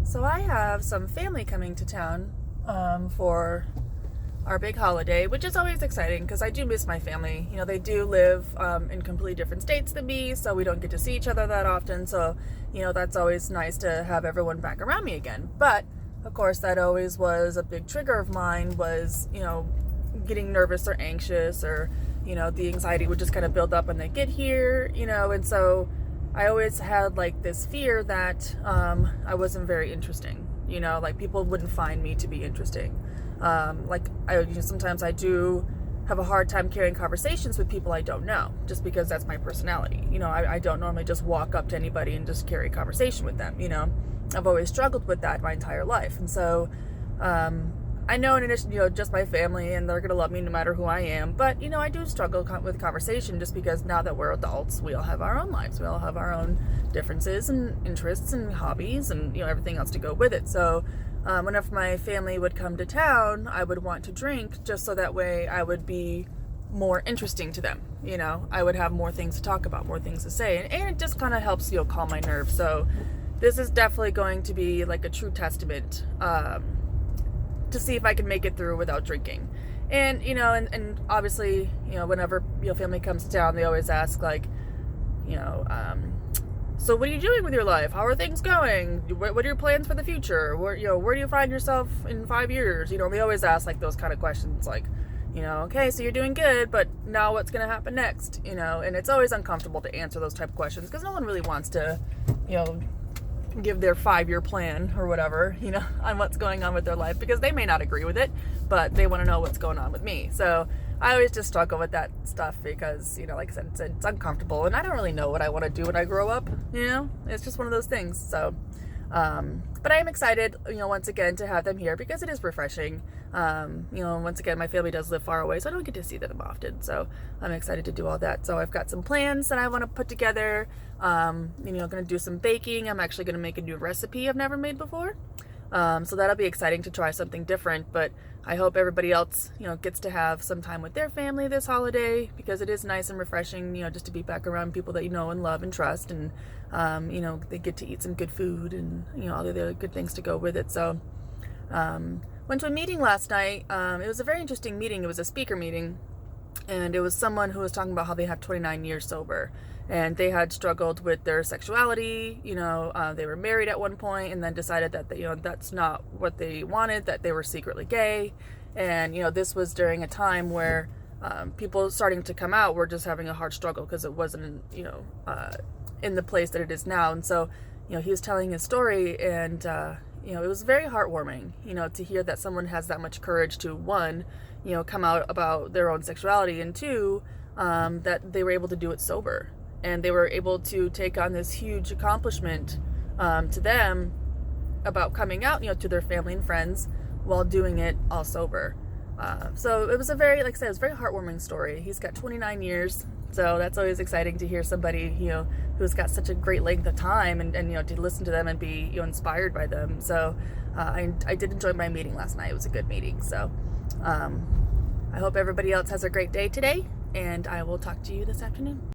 So I have some family coming to town for our big holiday, which is always exciting because I do miss my family. You know, they do live in completely different states than me, so we don't get to see each other that often. So, you know, that's always nice to have everyone back around me again. But, of course, that always was a big trigger of mine was, you know, getting nervous or anxious or, you know, the anxiety would just kind of build up when they get here, you know, and so I always had like this fear that I wasn't very interesting, you know, like people wouldn't find me to be interesting. Sometimes I do have a hard time carrying conversations with people I don't know, just because that's my personality. You know, I don't normally just walk up to anybody and just carry a conversation with them, you know. I've always struggled with that my entire life. And so I know in addition, you know, just my family and they're going to love me no matter who I am. But, you know, I do struggle with conversation just because now that we're adults, we all have our own lives. We all have our own differences and interests and hobbies and, you know, everything else to go with it. So whenever my family would come to town, I would want to drink just so that way I would be more interesting to them. You know, I would have more things to talk about, more things to say. And it just kind of helps, you know, calm my nerves. So this is definitely going to be like a true testament to see if I can make it through without drinking. And, you know, and obviously, you know, whenever your family comes to town, they always ask like, you know, so what are you doing with your life? How are things going? What are your plans for the future? Where do you find yourself in 5 years? You know, they always ask like those kind of questions like, you know, okay, so you're doing good, but now what's going to happen next? You know, and it's always uncomfortable to answer those type of questions because no one really wants to, you know, give their 5-year plan or whatever, you know, on what's going on with their life because they may not agree with it, but they want to know what's going on with me. So I always just struggle with that stuff because, you know, like I said, it's uncomfortable and I don't really know what I want to do when I grow up, you know, it's just one of those things. So, but I am excited, you know, once again to have them here because it is refreshing. You know, once again, my family does live far away, so I don't get to see them often. So I'm excited to do all that. So I've got some plans that I want to put together. You know, going to do some baking. I'm actually going to make a new recipe I've never made before. So that'll be exciting to try something different, but I hope everybody else, you know, gets to have some time with their family this holiday because it is nice and refreshing, you know, just to be back around people that you know and love and trust and, you know, they get to eat some good food and, you know, all the other good things to go with it. So, went to a meeting last night. It was a very interesting meeting. It was a speaker meeting and it was someone who was talking about how they have 29 years sober and they had struggled with their sexuality. You know, they were married at one point and then decided that, you know, that's not what they wanted, that they were secretly gay. And, you know, this was during a time where people starting to come out were just having a hard struggle because it wasn't, you know, in the place that it is now. And so, you know, he was telling his story and, you know, it was very heartwarming, you know, to hear that someone has that much courage to, one, you know, come out about their own sexuality, and two, that they were able to do it sober. And they were able to take on this huge accomplishment to them about coming out, you know, to their family and friends while doing it all sober. So it was a very, like I said, it was a very heartwarming story. He's got 29 years. So that's always exciting to hear somebody, you know, who's got such a great length of time and you know, to listen to them and be, you know, inspired by them. So I did enjoy my meeting last night. It was a good meeting. So I hope everybody else has a great day today and I will talk to you this afternoon.